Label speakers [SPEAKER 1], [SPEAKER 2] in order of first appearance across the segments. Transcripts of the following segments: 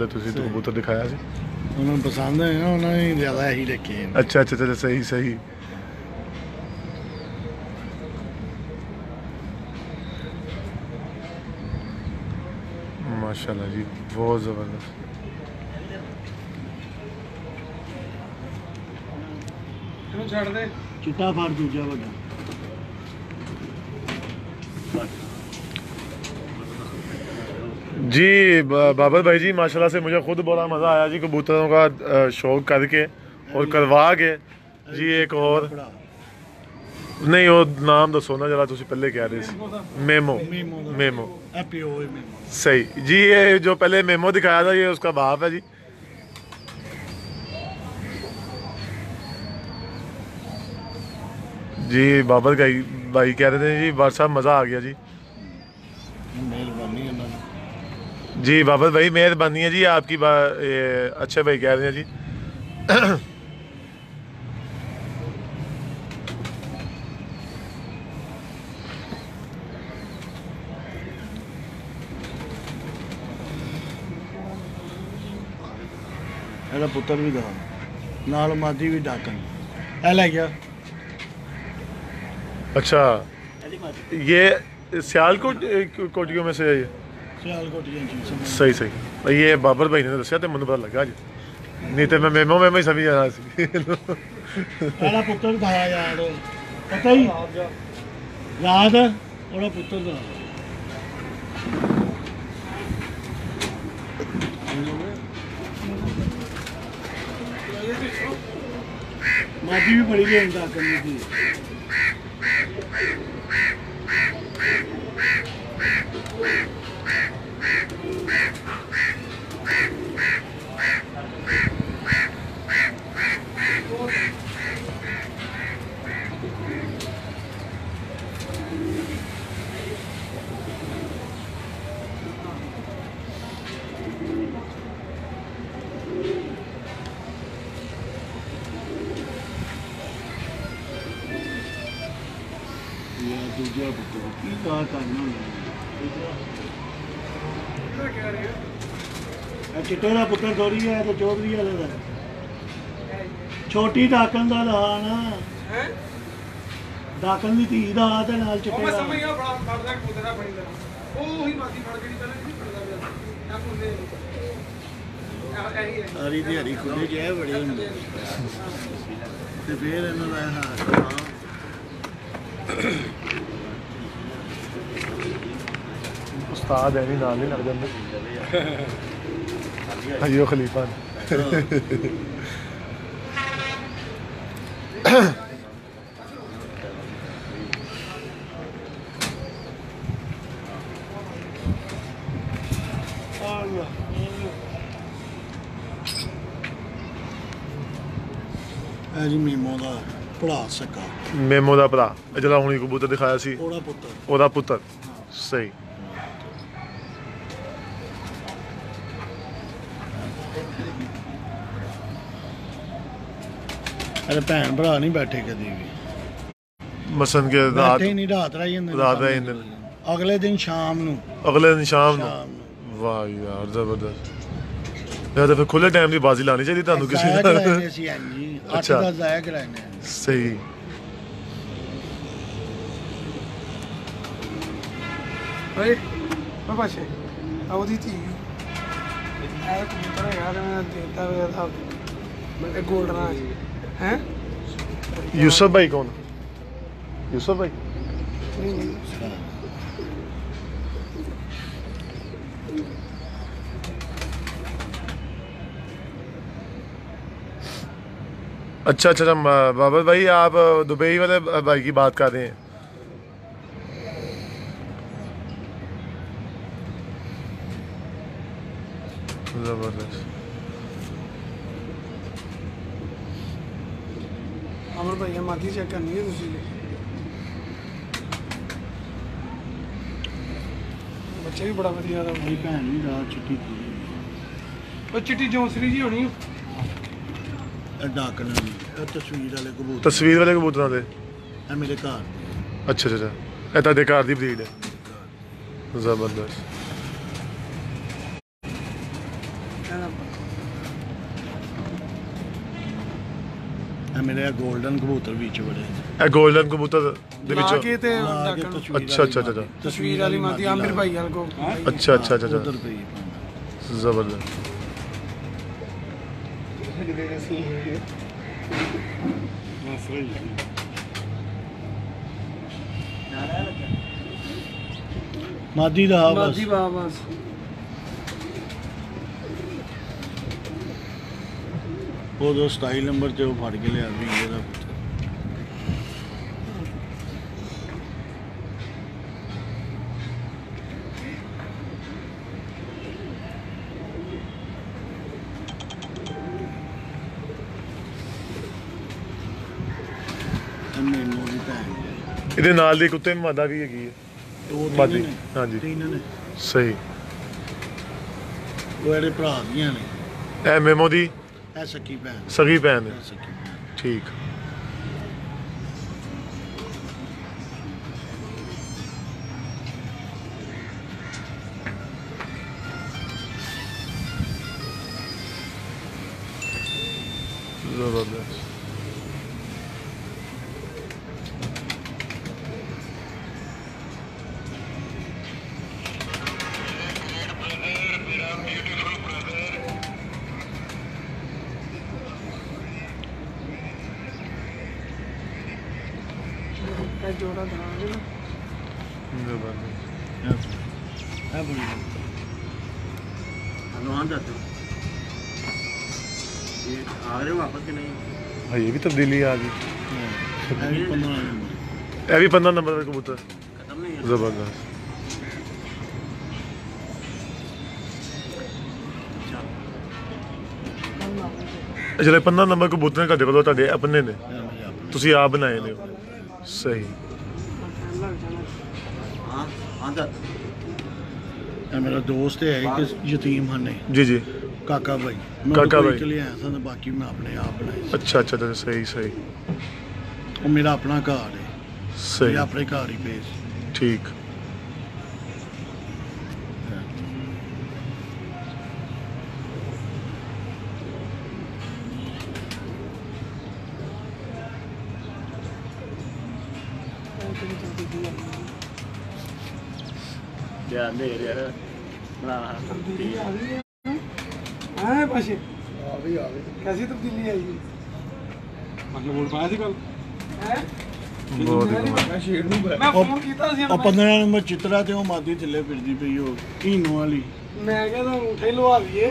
[SPEAKER 1] पहले तुसी तो कबूतर दिखाया सी
[SPEAKER 2] उन्होंने पसंद है ना, उन्होंने ज़्यादा ही रखे हैं।
[SPEAKER 1] अच्छा अच्छा अच्छा सही सही माशाल्लाह जी बहुत ज़बरदस्त
[SPEAKER 2] छड़ दे चिट्टा फाड़ दूजा बड़ा
[SPEAKER 1] जी बाबर भाई जी माशाल्लाह से मुझे खुद बड़ा मज़ा आया जी कबूतरों का शौक़ करके और करवा के जी। एक और नहीं वो नाम दसो ना जरा तुसी पहले कह रहे थे मेमो मेमो सही जी। ये जो पहले मेमो दिखाया था ये उसका बाप है जी। जी बाबर भाई कह रहे थे जी बार साहब मज़ा आ गया जी।
[SPEAKER 2] मेहरबानी है
[SPEAKER 1] जी बाबर भाई मेहरबानी है जी आपकी अच्छे भाई कह रहे हैं जी।
[SPEAKER 2] ਇਹਦਾ ਪੁੱਤਰ ਵੀ ਦਾ ਨਾਲ ਮਾਦੀ ਵੀ ਡਾਕਣ ਇਹ ਲੈ ਗਿਆ।
[SPEAKER 1] अच्छा ये सियालकोट कोटियों में से है ये
[SPEAKER 2] सियालकोटियां जी
[SPEAKER 1] सही सही ये बाबर भाई ने दसिया तो मैंने पता लगा जी नहीं तो मैं मेमो में ही समझ जाना सी।
[SPEAKER 2] ਇਹਦਾ ਪੁੱਤਰ ਦਾ ਯਾਰ ਪਤਾ ਹੀ ਯਾਦ ਉਹਦਾ ਪੁੱਤਰ ਦਾ मादी भी बड़ी है करने की। दूजा पुत्र की कहा करना चिट्टे का पुत्र थोड़ी है तो चौधरी वाले का छोटी डाकन का ला ना डाकन की धी का ते नाल चिट्टे दा सारी दिहाड़ी खुले च बड़े होंगे ते फिर इन्हां दा हाल
[SPEAKER 1] उस्ताद है नहीं नाल नहीं लग जाते अयो खलीफा
[SPEAKER 2] जी मेमो का भरा सका
[SPEAKER 1] मेमो का भरा जरा हुणी कबूतर दिखाया सी ओदा पुत्र सही
[SPEAKER 2] अरे भैन भरा नहीं बैठे कभी भी
[SPEAKER 1] मसन के रात
[SPEAKER 2] नहीं रात रही अगले दिन शाम
[SPEAKER 1] वाह यार जबरदस्त यार तो फिर खुले टाइम की बाजी लानी चाहिए ਤੁਹਾਨੂੰ ਕਿਸੇ
[SPEAKER 2] ने अच्छा
[SPEAKER 1] सही
[SPEAKER 3] ओए पापा से आवदी थी आया कबूतर है यार मैं देता हुआ था मैं गोल्ड राज हैं
[SPEAKER 1] यूसुफ भाई कौन यूसुफ भाई
[SPEAKER 3] नहीं
[SPEAKER 1] अच्छा अच्छा बाबर भाई आप दुबई वाले भाई की बात कर रहे हैं जबरदस्त
[SPEAKER 3] अमर भैया मादी चेक करनी है तुझे बच्चे भी बड़ा बढ़िया था
[SPEAKER 2] मेरी भैन भी रात चिट्टी थी
[SPEAKER 3] वो चिट्टी जौंसरी जी होनी
[SPEAKER 2] डाकन तस्वीर
[SPEAKER 1] वाले कबूतरों से
[SPEAKER 2] मेरे घर
[SPEAKER 1] अच्छा अच्छा ये तेरे घर की ब्रीड है जबरदस्त
[SPEAKER 2] ਇਹ ਮੇਰੇ 골ਡਨ ਕਬੂਤਰ ਵਿੱਚ ਬੜੇ
[SPEAKER 1] ਇਹ 골ਡਨ ਕਬੂਤਰ ਦੇ
[SPEAKER 3] ਲਾ
[SPEAKER 1] ਵਿੱਚੋਂ
[SPEAKER 3] ਕੇ ਤੇ
[SPEAKER 2] ਲਾ ਕੇ
[SPEAKER 3] ਡਾਕਣ
[SPEAKER 2] ਤਸਵੀਰ
[SPEAKER 1] ਅੱਛਾ ਅੱਛਾ ਅੱਛਾ
[SPEAKER 3] ਤਸਵੀਰ ਵਾਲੀ ਮਾਦੀ ਆਮਿਰ ਭਾਈ ਵਾਲ ਕੋ
[SPEAKER 1] ਅੱਛਾ ਅੱਛਾ ਅੱਛਾ
[SPEAKER 2] ਉਧਰ ਪਈ
[SPEAKER 1] ਜ਼ਬਰਦस्त
[SPEAKER 2] ਮਾਦੀ ਦਾ ਹਾਂ ਬਸ
[SPEAKER 3] ਮਾਦੀ ਬਸ
[SPEAKER 2] ਉਹ ਦੋ 27 ਨੰਬਰ ਤੇ ਉਹ ਫੜ ਕੇ ਲਿਆ ਵੀ ਇਹਦਾ ਪੁੱਤਰ ਮੈਨੂੰ ਵੀ ਭੈਣ
[SPEAKER 1] ਇਹਦੇ ਨਾਲ ਦੀ ਕੁੱਤੇ ਮਾਦਾ ਵੀ ਹੈਗੀ ਹੈ
[SPEAKER 2] ਉਹ
[SPEAKER 1] ਮਾਦੀ ਹਾਂਜੀ
[SPEAKER 2] ਤਿੰਨ ਨੇ
[SPEAKER 1] ਸਹੀ
[SPEAKER 2] ਉਹ ਇਹਦੇ ਭਰਾ ਦੀਆਂ ਨੇ
[SPEAKER 1] ਇਹ ਮੈਮੋ ਦੀ
[SPEAKER 2] ਇਹ ਸੱਕੀ ਭੈਣ
[SPEAKER 1] ਸਗੀ ਭੈਣ ਹੈ
[SPEAKER 2] ਇਹ ਸੱਕੀ ਭੈਣ
[SPEAKER 1] ਠੀਕ ਜ਼ਬਰਦस्त
[SPEAKER 3] ਇਹ ਜੋੜਾ ਦਾਂਗੇ ਨਾ
[SPEAKER 1] ਜ਼ਬਰਦस्त
[SPEAKER 2] ਇਹ ਬੜੀ
[SPEAKER 4] अनुमान जाते हो ये आ रहे हो वापस कि नहीं
[SPEAKER 1] हाँ ये भी तब्दीली आ गई
[SPEAKER 2] ਇਹ ਵੀ 15 ਨੰਬਰ
[SPEAKER 1] ये भी 15 नंबर का कबूतर
[SPEAKER 4] खत्म नहीं है
[SPEAKER 1] जबरदस्त ਜਿਹੜੇ 15 ਨੰਬਰ ਕਬੂਤਰ ਨੇ ਤੁਹਾਡੇ ਕੋਲ ਤੁਹਾਡੇ ਆਪਣੇ ਨੇ
[SPEAKER 2] ਇਹ ਮੇਰੇ ਆਪਣੇ
[SPEAKER 1] ਤੁਸੀਂ ਆਪ ਬਣਾਏ ਨੇ ਸਹੀ
[SPEAKER 4] हाँ हाँ जाते
[SPEAKER 2] ਇਹ ਮੇਰਾ ਦੋਸਤ ਹੈ ਇੱਕ ਯਤੀਮਖਾਨੇ
[SPEAKER 1] जी जी
[SPEAKER 2] ਕਾਕਾ ਭਾਈ ਮੈਂ
[SPEAKER 1] ਕਾਕਾ
[SPEAKER 2] ਉਹਦੇ ਕੋਲ
[SPEAKER 1] ਭਾਈ।
[SPEAKER 2] ਚਲੇ ਆਇਆ ਸਾਂ ਤੇ ਬਾਕੀ ਮੈਂ ਆਪਣੇ ਆਪ ਬਣਾਏ ਸੀ।
[SPEAKER 1] अच्छा अच्छा अच्छा सही सही
[SPEAKER 2] ਉਹ ਮੇਰਾ ਆਪਣਾ ਘਰ ਹੈ
[SPEAKER 1] सही
[SPEAKER 2] ਇਹ ਆਪਣੇ ਘਰ ਹੀ ਪੇਸ਼
[SPEAKER 1] ठीक
[SPEAKER 4] यार ले यार बना
[SPEAKER 3] ਤਬਦੀਲੀ ਆ ਗਈ ਹੈ ਹਾਂ ਪਾਸ਼ੇ
[SPEAKER 2] ਆ ਵੀ
[SPEAKER 3] कैसी तब्दीली आई है मतलब वोट पाया थी कल है
[SPEAKER 1] बहुत ही कमाल।
[SPEAKER 3] मैं शेर ਨੂੰ ਮੈਂ ਫੋਨ ਕੀਤਾ ਸੀ
[SPEAKER 2] ਉਹ 15 ਨੰਬਰ ਚਿਤਰਾ ਤੇ ਉਹ ਮਾਦੀ ਥੱਲੇ ਫਿਰਦੀ ਪਈ ਉਹ ਈਨੋ ਵਾਲੀ
[SPEAKER 3] ਮੈਂ ਕਿਹਾ ਤਾਂ ਉਠੇ ਲਵਾ ਲਈਏ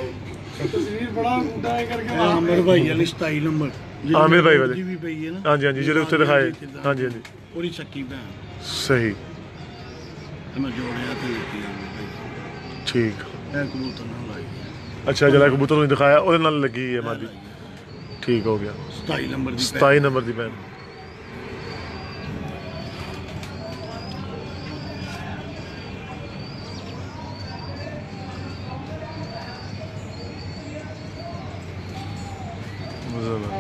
[SPEAKER 3] ਤਸਵੀਰ ਬੜਾ ਮੁੰਡਾ ਹੈ ਕਰਕੇ
[SPEAKER 2] ਇਹ ਆਮਰ ਭਾਈ ਵਾਲੀ 27 ਨੰਬਰ ਜਿਹੜੀ
[SPEAKER 1] ਆਮਿਰ ਭਾਈ ਵਾਲੀ।
[SPEAKER 2] ਉਹਦੀ ਵੀ ਪਈ ਹੈ ਨਾ
[SPEAKER 1] हाँ जी हाँ जी ਜਿਹੜੇ ਉੱਤੇ ਦਿਖਾਏ हाँ जी हाँ जी
[SPEAKER 2] ਉਹਦੀ ਸੱਕੀ ਭੈਣ
[SPEAKER 1] सही
[SPEAKER 2] ਤੇ ਮੈਂ ਜੋੜਿਆ ਤੇ ਦਿੱਤੀ ਆਮਿਰ ਭਾਈ
[SPEAKER 1] ठीक
[SPEAKER 2] ਇਹ ਕਬੂਤਰ ਨਾਲ ਲਾਈ
[SPEAKER 1] अच्छा ਜਿਹੜਾ ਕਬੂਤਰ ਨੂੰ ਦਿਖਾਇਆ ਉਹਦੇ ਨਾਲ ਲੱਗੀ ਹੈ ਮਾਦੀ ਠੀਕ ਹੋ ਗਿਆ
[SPEAKER 2] 27 ਨੰਬਰ ਦੀ ਭੈਣ
[SPEAKER 1] 27 ਨੰਬਰ ਦੀ ਭੈਣ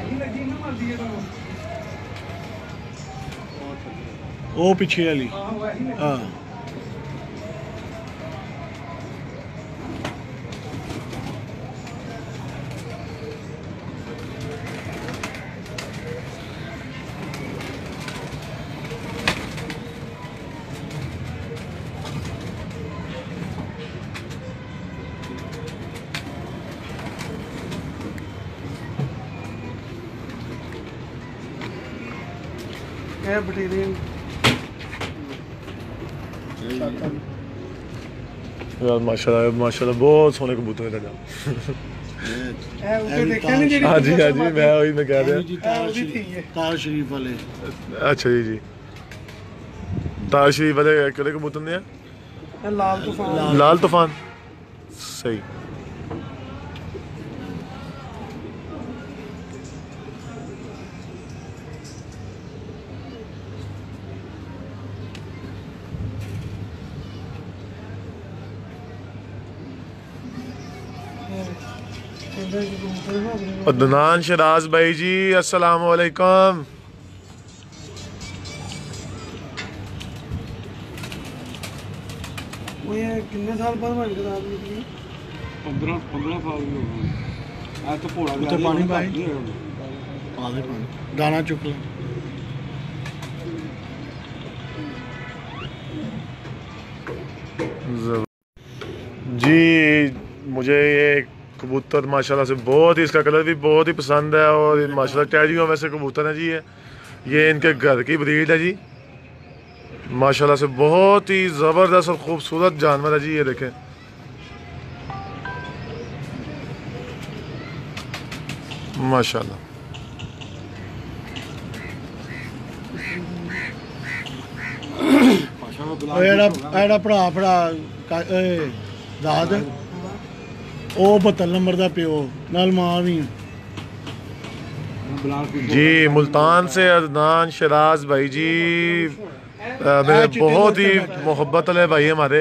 [SPEAKER 3] ਹੀ ਲੱਗੀ ਨਾ ਮਰਦੀ ਹੈ ਤੁਹਾਨੂੰ
[SPEAKER 2] ਉਹ ਪਿੱਛੇ ਵਾਲੀ
[SPEAKER 3] ਆਹੋ ਇਹੀ ਲੱਗੀ
[SPEAKER 2] ਹਾਂ
[SPEAKER 3] ਇਹ ਬਟੇਰੀਅਨ
[SPEAKER 1] यार माशाल्लाह बहुत सोहने कबूतर है ਤੁਹਾਡਾ
[SPEAKER 3] ਇਹ ਉੱਤੇ ਦੇਖਿਆ ਨਹੀਂ ਜਿਹੜੀ
[SPEAKER 1] हाँ जी हाँ जी मैं वही मैं कह रहा
[SPEAKER 2] ਜੀ
[SPEAKER 3] ਉਹਦੀ ਧੀ ਹੈ
[SPEAKER 2] ਤਾਰ ਸ਼ਰੀਫ ਵਾਲੇ
[SPEAKER 1] अच्छा जी जी ताज शरीफ वाले किहड़े कबूतर ने
[SPEAKER 3] ਇਹ ਲਾਲ ਤੂਫਾਨ
[SPEAKER 1] लाल तूफान सही
[SPEAKER 3] ਇਹਦਾ ਕੀ ਕਬੂਤਰ ਹੈ ਨਾ
[SPEAKER 1] अदनान शराज भाई जी अस्सलाम वालेकुम
[SPEAKER 3] ਉਹ ਇਹ ਕਿੰਨੇ ਸਾਲ ਬਾਅਦ ਬਣ ਕੇ ਰਾਤ ਨਿਕਲੀ 15 ਸਾਲ ਵੀ ਹੋ ਗਏ ਆ ਤਾਂ ਭੋਲਾ
[SPEAKER 2] ਉੱਤੇ ਪਾਣੀ ਪਾਏ ਪਾ ਦੇ ਪਾਣੀ ਦਾਣਾ ਚੁੱਕ ਲੈ
[SPEAKER 1] जी मुझे ये कबूतर माशाल्लाह से बहुत ही, इसका कलर भी बहुत ही पसंद है और माशाल्लाह टैरियों में से कबूतर है जी। ये इनके घर की ब्रीड है जी। माशाल्लाह से बहुत ही ज़बरदस्त और ख़ूबसूरत जानवर है जी। ये देखें माशाल्लाह।
[SPEAKER 2] ਇਹੜਾ ਭਰਾ ਦਾਦ ਉਹ 72 ਨੰਬਰ ਦਾ ਪਿਓ ਨਾਲ ਮਾਂ ਵੀ
[SPEAKER 1] जी मुल्तान से अदनान शराज भाई जी मेरे बहुत ही मोहब्बत वाले भाई हमारे।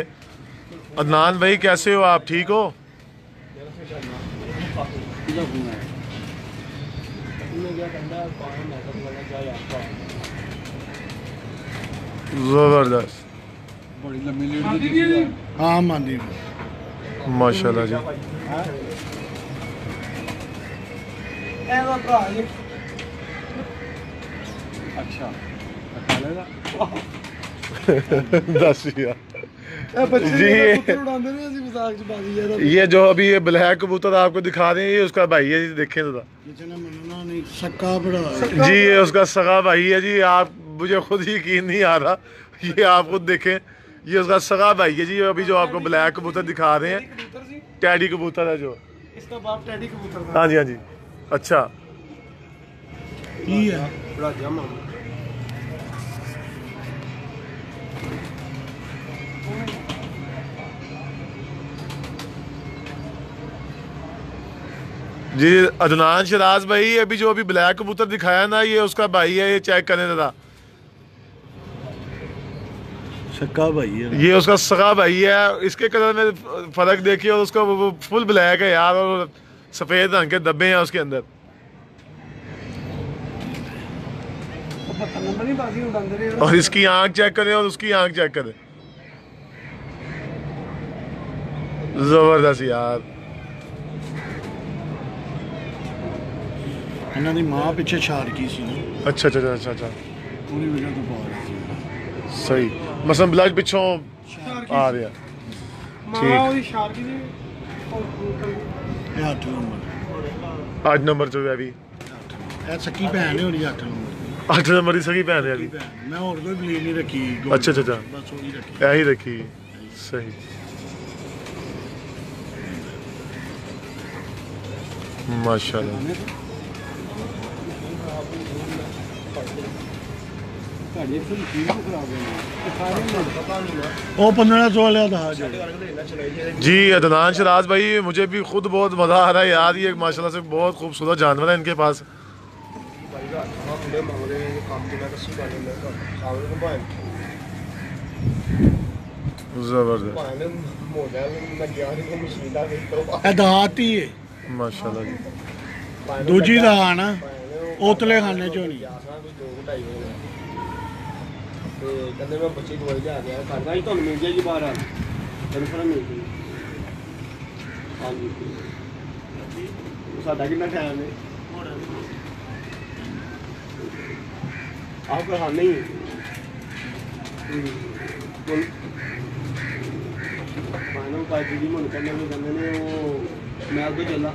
[SPEAKER 1] अदनान भाई कैसे हो आप, ठीक हो? जबरदस्त
[SPEAKER 3] बड़ी लंबी लीड
[SPEAKER 2] ਹਾਂ ਮੰਦੀ
[SPEAKER 1] माशाल्लाह जी।
[SPEAKER 3] ਇਹਦਾ ਭਰਾ ਜੀ ਅੱਛਾ ਕਾਲੇਗਾ
[SPEAKER 1] दस यार
[SPEAKER 3] ਬੱਚੇ
[SPEAKER 1] जी।
[SPEAKER 3] ਕੁੱਤੇ ਉਡਾਉਂਦੇ ਨੇ ਅਸੀਂ ਮਜ਼ਾਕ ਚ ਬਾਜੀ ਯਾਰ
[SPEAKER 1] ये जो अभी ये ब्लैक कबूतर आपको दिखा रहे हैं ये उसका भाई है जी, देखें तो
[SPEAKER 2] ਕਿਸੇ ਨੇ ਮੰਨਣਾ ਨਹੀਂ ਸੱਕਾ ਭਰਾ
[SPEAKER 1] जी। ये उसका सगा भाई है जी। आप मुझे खुद यकीन नहीं आ रहा, ये आप खुद देखें, ये उसका सगा भाई है जी। अभी जो आपको ब्लैक कबूतर दिखा रहे हैं
[SPEAKER 3] ਕਬੂਤਰ ਸੀ
[SPEAKER 1] टैडी कबूतर है जो।
[SPEAKER 3] ਇਸका ਬਾਪ ਟੈਡੀ ਕਬੂਤਰ ਦਾ
[SPEAKER 1] हाँ जी हाँ जी। अच्छा
[SPEAKER 2] ਕੀ ਹੈ
[SPEAKER 3] ਬੜਾ ਜਮਾ
[SPEAKER 1] जी। अदनान शराज भाई अभी जो अभी ब्लैक कबूतर दिखाया ना ये उसका भाई है, ये चेक करें जरा।
[SPEAKER 2] ਸੱਕਾ ਭਾਈ ਹੈ
[SPEAKER 1] ये उसका सगा भाई है। इसके कलर में फर्क देखिए और उसका वो फुल ब्लैक है यार और सफेद रंग के धब्बे हैं उसके अंदर।
[SPEAKER 3] 72 ਨੰਬਰ ਨਹੀਂ ਬਾਜੀ ਉਡਾਉਂਦੇ ਨੇ
[SPEAKER 1] और इसकी आंख चेक करें और उसकी आंख चेक करें, जबरदस्त यार।
[SPEAKER 2] ਇਹਨਾਂ ਦੀ ਮਾਂ ਪਿੱਛੇ ਛਾੜ ਗਈ ਸੀ ਨਾ
[SPEAKER 1] अच्छा अच्छा अच्छा अच्छा अच्छा
[SPEAKER 2] ਉਹਦੀ ਵਜ੍ਹਾ ਤੋਂ ਬਾਹਰ ਸੀ
[SPEAKER 1] सही। मसलन ब्लड पिछों आ रहा
[SPEAKER 3] ਮਾਂ ਉਹਦੀ ਸ਼ਾਰਕੀ ਜੀ
[SPEAKER 2] ਇਹ 8 ਨੰਬਰ
[SPEAKER 1] 8 नंबर च भी
[SPEAKER 2] ਇਹ ਸੱਕੀ ਭੈਣ ਹੈ ਉਹਦੀ 8 ਨੰਬਰ
[SPEAKER 1] 8 नंबर की सही भैन है अभी।
[SPEAKER 2] ਭੈਣ मैं ਹੋਰ ਕੋਈ ਬਲੀਡ ਨਹੀਂ ਰੱਖੀ
[SPEAKER 1] अच्छा अच्छा अच्छा
[SPEAKER 2] ਬਸ ਉਹਦੀ ਰੱਖੀ
[SPEAKER 1] यही रखी सही। माशाल्लाह।
[SPEAKER 3] ਤੁਹਾਡੀ ਫਿਰ ਕੀ ਖਰਾਬ ਹੋਈ ਸਾਰੇ ਨੂੰ ਪਤਾ ਨਹੀਂ
[SPEAKER 2] ਉਹ 1500 ਵਾਲਿਆ ਦਾ ਜਿਹੜੇ
[SPEAKER 1] जी अदनान शराज भाई मुझे भी खुद बहुत मज़ा आ रहा है यार। ये माशाल्लाह से बहुत खूबसूरत जानवर है इनके पास। जबरदस्त
[SPEAKER 2] ਇਹ ਦਾਤੀ ਹੈ
[SPEAKER 1] माशाल्लाह जी।
[SPEAKER 2] ਦੂਜੀ ਦਾ ਆਣਾ ਉਤਲੇ ਖਾਨੇ ਚੋਂ ਨਹੀਂ
[SPEAKER 3] ਤੇ ਕਹਿੰਦੇ ਮੈਂ ਬੱਚੇ ਦਵਾਈ ਲਿਆ ਗਿਆ ਕਰਦਾ ਹੀ ਤੁਹਾਨੂੰ ਮਿਲ ਜਾਏਗੀ ਬਾਹਰ ਆ ਤੈਨੂੰ ਫਿਰ ਮਿਲ ਜਾਏਗੀ ਹਾਂਜੀ ਸਾਡਾ ਕਿੰਨਾ ਟਾਈਮ ਹੈ ਆਪ ਹਾਂ ਨਹੀਂ ਕੋਲ ਮਾਨੋ ਪਾਜੀ ਜੀ ਮੈਨੂੰ ਕਹਿੰਦੇ ਨੇ ਉਹ ਮੈਂ ਉਧਰ ਚੱਲਾ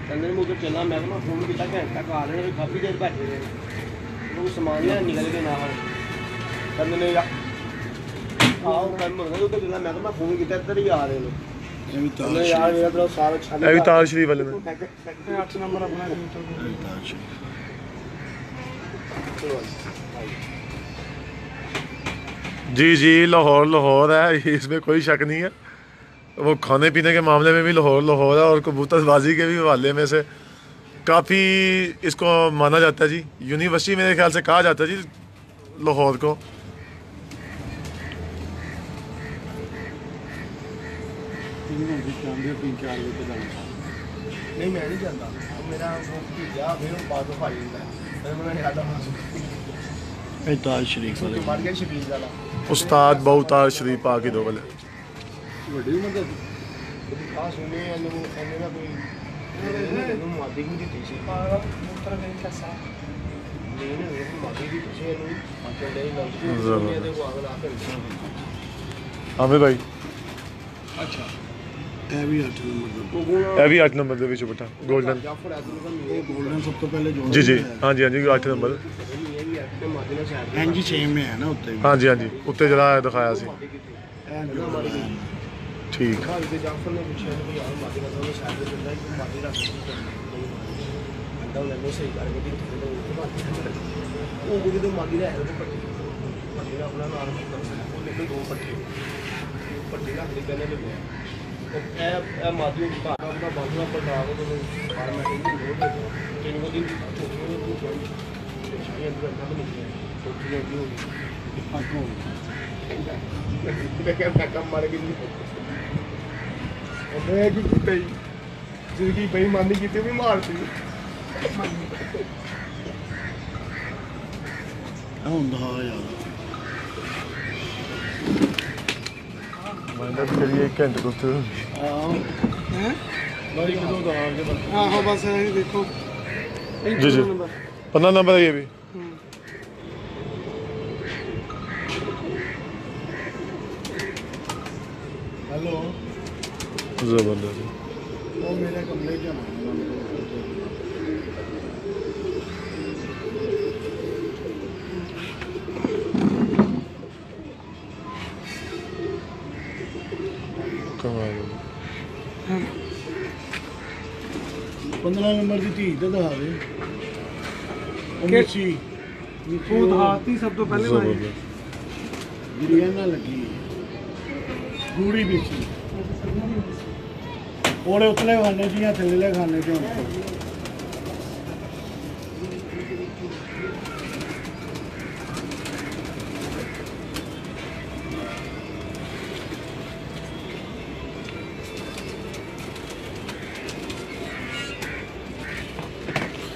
[SPEAKER 3] ਕਹਿੰਦੇ ਨੇ ਮੈਂ ਉਧਰ ਚੱਲਾ ਮੈਂ ਕਿਹਾ ਫੋਨ ਕੀਤਾ ਘੰਟਾ ਕਾ ਰਹੇ ਨੇ ਕਾਫੀ ਦੇਰ ਬੈਠੇ ਨੇ ਉਹ ਸਮਾਨ ਲਿਆ ਨਿਕਲ ਕੇ ਨਾਲ ਕਹਿੰਦੇ ਨੇ ਆਓ ਮੈਂ ਮੁਰਗਾ ਉਧਰ ਚੱਲਾ ਮੈਂ ਕਿਹਾ ਮੈਂ ਫੋਨ ਕੀਤਾ ਇੱਧਰ ਹੀ ਆ ਰਹੇ ਨੇ
[SPEAKER 2] ਇਹ ਵੀ ਤਾਜ
[SPEAKER 3] ਕਹਿੰਦੇ ਯਾਰ ਮੇਰਾ ਤਾਂ ਸਾਰਾ ਛੱਡ
[SPEAKER 1] ये भी ताज शरीफ वाले में
[SPEAKER 3] 8 ਨੰਬਰ ਆਪਣਾ
[SPEAKER 2] ਤਾਜ
[SPEAKER 1] जी जी। लाहौर लाहौर है, इसमें कोई शक नहीं है। वो खाने पीने के मामले में भी लाहौर लाहौर है और कबूतरबाजी के भी हवाले में से काफ़ी इसको माना जाता है जी। यूनिवर्सिटी मेरे ख्याल से कहा जाता है जी लाहौर को।
[SPEAKER 3] ਨਹੀਂ ਮੈਂ ਨਹੀਂ ਜਾਂਦਾ ਮੇਰਾ ਭਤੀਜਾ ਫਿਰ ਉਹ ਬਾਅਦ ਭਾਈ ਹੁੰਦਾ ਮੈਨੂੰ ਯਾਦ ਆ
[SPEAKER 2] ਇਹ ਤਾਜ ਸ਼ਰੀਫ ਵਾਲੇ
[SPEAKER 3] ਮਰ ਗਿਆ ਸ਼ਬੀਰ ਵਾਲਾ
[SPEAKER 1] उस्ताद बहुतार शरीफ पाक ही दो वाले।
[SPEAKER 3] ਵੱਡੀ ਉਮਰ ਦਾ ਉਹਦੀ ਆਹ ਸੁਣੇ ਇਹਨੂੰ ਇਹਨੇ ਦਾ ਕੋਈ ਇਹਨੂੰ ਮਾਦੀ ਵੀ ਦਿੱਤੀ ਸੀ ਮੂਤਰ ਨਹੀਂ ਕਸਾ ਨਹੀਂ ਨਾ ਇਹ ਮਾਦੀ ਵੀ ਤੁਸੀਂ ਇਹਨੂੰ ਕਹਿੰਦੇ ਹੀ ਲੰਘ ਜੂ ਇਹਦੇ ਕੋ ਅਗਲਾ ਕਰ
[SPEAKER 1] ਆਮੇ ਭਾਈ
[SPEAKER 2] ਅੱਛਾ ਇਹ ਵੀ 8 ਨੰਬਰ ਦਾ
[SPEAKER 1] ਇਹ ਵੀ 8 ਨੰਬਰ ਦੇ ਵਿੱਚ ਬੇਟਾ ਗੋਲਡਨ
[SPEAKER 3] ਜਾਫਰ ਆਦਮੀ ਦਾ
[SPEAKER 2] ਇਹ ਗੋਲਡਨ ਸਭ ਤੋਂ ਪਹਿਲੇ ਜੋ
[SPEAKER 1] ਜੀ ਜੀ ਹਾਂਜੀ ਹਾਂਜੀ 8 ਨੰਬਰ
[SPEAKER 3] ਇਹ ਵੀ ਅੱਠ ਤੇ ਮਾਦੀ ਨਾਲ ਸਾਈਡ
[SPEAKER 2] ਐਂਜੀ ਸੇਮ ਹੈ ਨਾ ਉੱਤੇ ਵੀ
[SPEAKER 1] ਹਾਂਜੀ ਹਾਂਜੀ ਉੱਤੇ ਜਿਹੜਾ ਦਿਖਾਇਆ ਸੀ
[SPEAKER 2] ਇਹ ਜੋ
[SPEAKER 1] ਠੀਕ
[SPEAKER 3] ਭਾਈ ਦੇ ਜਾਫਰ ਨੇ ਪੁੱਛਿਆ ਕਿ ਯਾਰ ਮਾਦੀ ਨਾਲ ਉਹਨੇ ਸਾਈਡ ਤੇ ਦਿੰਦਾ ਕਿ ਮਾਦੀ ਰੱਖ ਅੰਦਾ ਲੈਣੇ ਸਹੀ ਕਰਕੇ ਦੀ ਉਹ ਕੋਈ ਤੋਂ ਮਾਦੀ ਦਾ ਹੈ ਉਹ ਪੱਟੀ ਦਾ ਆਪਣਾ ਨਾਮ ਉਹ ਨਿਕਲ ਦੋ ਪੱਟੀ ਰੱਖ ਦੇ ਕਹਿੰਦੇ ਨੇ ਇਹ ਮਾਦੀ ਨੂੰ ਘਰ ਆਪਣਾ ਬਾਜੂਆ ਪਲਟਾ ਕੇ ਤੁਹਾਨੂੰ ਫਾਰਮੈਟ ਦੀ ਲੋੜ ਹੈ ਤਿੰਨ ਕੋ ਦਿਨ ਛੋਟੀਆਂ ਨੂੰ ਛੋਟੀਆਂ ਅੰਦਰ ਅੰਦਰ ਨਿਕਲੇ ਛੋਟੀਆਂ ਦੀ ਹੋ ਗਈ ਪਾਟੋ ਕਿਤੇ ਕਿ ਕੰਮ ਮਾਰ ਗਈ ਉਹਨੇ ਕੀ ਕੀਤਾ ਜੀ ਜ਼ਿੰਦਗੀ ਬੇਈਮਾਨੀ ਕੀਤੀ ਵੀ ਮਾਰਤੀ
[SPEAKER 2] ਹੁੰਦਾ ਯਾਰ
[SPEAKER 1] ਮੈਂ ਤਾਂ ਕਰੀਏ ਘੰਟੇ ਤੋਂ ਉੱਤੇ
[SPEAKER 2] ਹੈ
[SPEAKER 1] ਬਾਈ ਕਿਦੋਂ ਦਾ ਆ ਕੇ ਬਸ
[SPEAKER 2] ਆਹੋ ਬਸ ਇਹ ਦੇਖੋ
[SPEAKER 1] जी जी 15 नंबर है ये भी
[SPEAKER 2] ਹੈਲੋ
[SPEAKER 1] जबरदस्त
[SPEAKER 2] ਉਹ ਮੇਰੇ ਕਮਰੇ ਚ
[SPEAKER 1] कमाल
[SPEAKER 2] 15 ਨੰਬਰ ਦੀ ਧੀ ਤਾਂ ਦਿਖਾ ਦੇ ਉਹ ਮਿੱਸੀ
[SPEAKER 5] ਉਹ ਦਿਖਾਤੀ ਸਭ ਤੋਂ ਪਹਿਲੇ ਭਾਈ
[SPEAKER 1] जबरदस्त
[SPEAKER 2] ਜਿਹੜੀ ਇਹਨਾਂ ਲੱਗੀ ਗੂੜੀ ਮਿੱਸੀ ਉਹਦੇ ਉਤਲੇ ਖਾਨੇ ਦੀਆਂ ਥੱਲੇ ਖਾਨੇ ਤੇ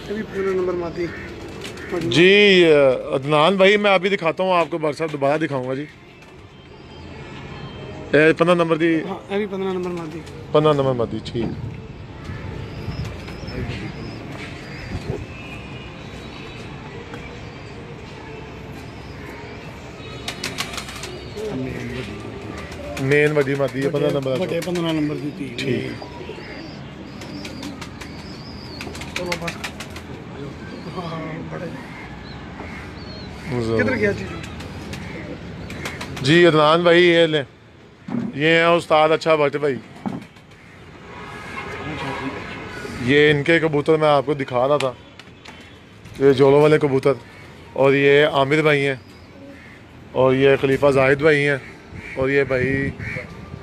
[SPEAKER 5] ये भी पूरा नंबर माती
[SPEAKER 1] जी अदनान भाई मैं अभी दिखाता हूँ आपको व्हाट्सएप दोबारा दिखाऊंगा जी 15 नंबर दी
[SPEAKER 5] हाँ ये भी 15 नंबर माती
[SPEAKER 1] 15 नंबर मत दी ठीक मेन वड्डी मत दी 15 नंबर
[SPEAKER 2] ਵੱਡੇ 15 ਨੰਬਰ ਦੀ ਧੀ
[SPEAKER 1] ठीक
[SPEAKER 5] चलो बस हाँ बड़े
[SPEAKER 1] जबरदस्त।
[SPEAKER 5] किधर गया जी
[SPEAKER 1] जी अदनान भाई ये ले ये हैं उस्ताद अच्छा भट्ट भाई ये इनके कबूतर मैं आपको दिखा रहा था ये जोलों वाले कबूतर और ये आमिर भाई हैं और ये खलीफा जाहिद भाई हैं और ये भाई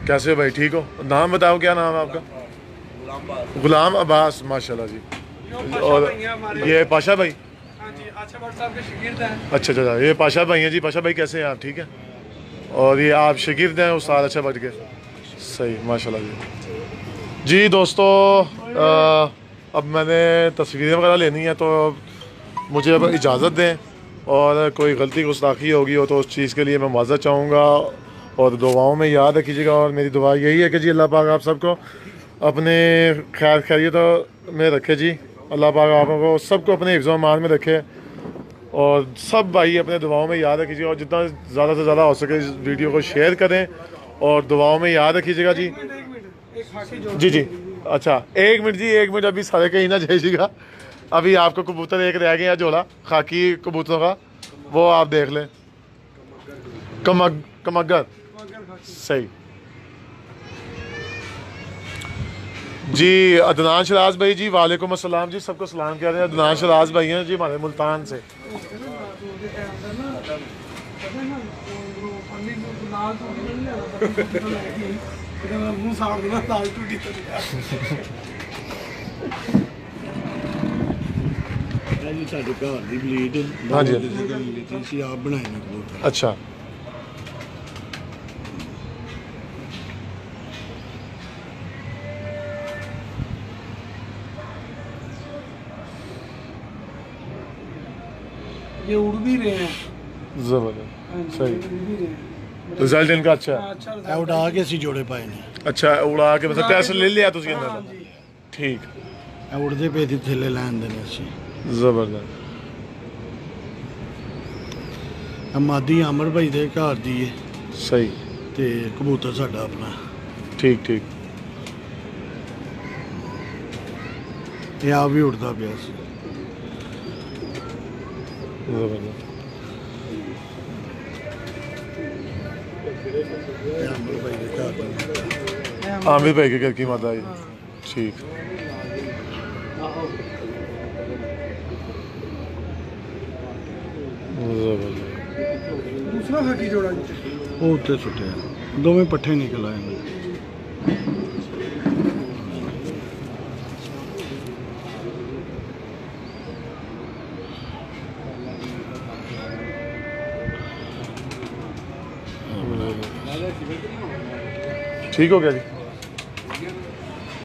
[SPEAKER 1] कैसे हो भाई ठीक हो नाम बताओ क्या नाम है आपका गुलाम अब्बास माशाल्लाह जी और ये पाशा भाई
[SPEAKER 5] हाँ जी अच्छा भट्ट साहब के शागिर्द हैं
[SPEAKER 1] अच्छा अच्छा ये पाशा भाई हैं जी पाशा भाई कैसे हैं आप ठीक है और ये आप शागिर्द हैं उस्ताद अच्छा भट्ट के सही माशाल्लाह जी जी दोस्तों अब मैंने तस्वीरें वगैरह लेनी है तो मुझे अब इजाज़त दें और कोई गलती गुस्ताखी होगी हो तो उस चीज़ के लिए मैं माज़रत चाहूँगा और दुआओं में याद रखिएगा और मेरी दुआ यही है कि जी अल्लाह पाक आप सबको अपने खैर खैरियत में रखे जी अल्लाह पाक आपको सबको अपने हिफ्ज़ अमान में रखे और सब भाई अपने दुआओं में याद रखिएगा और जितना ज़्यादा से ज़्यादा हो सके इस वीडियो को शेयर करें और दुआओं में याद रखिएगा जी
[SPEAKER 5] एक खाकी जो
[SPEAKER 1] जी जी अच्छा 1 मिनट जी 1 मिनट अभी सारे कहीं ना जाइएगा अभी आपको कबूतर एक रह गया जोड़ा खाकी कबूतरों का वो आप देख लें कमगर सही जी अदनान शराज भाई जी वालेकुम अस्सलाम जी सबको सलाम कह रहे हैं अदनान शराज भाई हैं जी हमारे मुल्तान से
[SPEAKER 5] मुँह साड़ देना लाल टूटी
[SPEAKER 2] ਇਹ ਜੀ ਸਾਡੇ ਘਰ ਦੀ ਬਲੀਡ
[SPEAKER 1] ਹਾਂਜੀ।
[SPEAKER 2] ਲਿੱਤੀ ਸੀ ਆਪ ਬਣਾਈ ਨੇ ਕਬੂਤਰ
[SPEAKER 1] अच्छा
[SPEAKER 5] ये उड़ भी रहे हैं
[SPEAKER 1] जबरदस्त
[SPEAKER 5] हाँ जी,
[SPEAKER 1] सही
[SPEAKER 5] ये उड़ भी रहे हैं
[SPEAKER 1] रिजल्ट इनका अच्छा है।
[SPEAKER 5] हाँ, अच्छा
[SPEAKER 2] ਇਹ
[SPEAKER 5] रिजल्ट
[SPEAKER 2] ਉਡਾ ਕੇ ਅਸੀਂ ਜੋੜੇ ਪਾਏ ਨੇ
[SPEAKER 1] अच्छा उड़ा के मतलब टेस्ट ले लिया तुझे
[SPEAKER 5] हाँ
[SPEAKER 1] अंदर
[SPEAKER 5] जी
[SPEAKER 1] ठीक
[SPEAKER 2] ਇਹ ਉੜਦੇ ਪਏ ਤੇ ਥੱਲੇ ਲੈਂਦੇ ਨੇ ਅਸੀਂ
[SPEAKER 1] जबरदस्त
[SPEAKER 2] ਇਹ ਮਾਦੀ ਅਮਰ ਭਾਈ ਦੇ ਘਰ ਦੀ ਹੈ
[SPEAKER 1] सही
[SPEAKER 2] ਤੇ ਕਬੂਤਰ ਸਾਡਾ ਆਪਣਾ
[SPEAKER 1] ठीक ठीक
[SPEAKER 2] ਇਹ ਆ ਵੀ ਉੜਦਾ ਪਿਆ ਸੀ
[SPEAKER 1] जबरदस्त
[SPEAKER 2] ਇਹ ਅਮਰ ਭਾਈ ਦੇ ਘਰ ਦੀ
[SPEAKER 1] आमिर भाई के घर की माता है ठीक जबरदस्त
[SPEAKER 5] दूसरा खाकी जोड़ा जी
[SPEAKER 2] ਉਹ ਉੱਤੇ ਸੁੱਟਿਆ ਦੋਵੇਂ ਪੱਠੇ ਨਿਕਲ ਆਏ ਨੇ
[SPEAKER 1] ठीक हो गया जी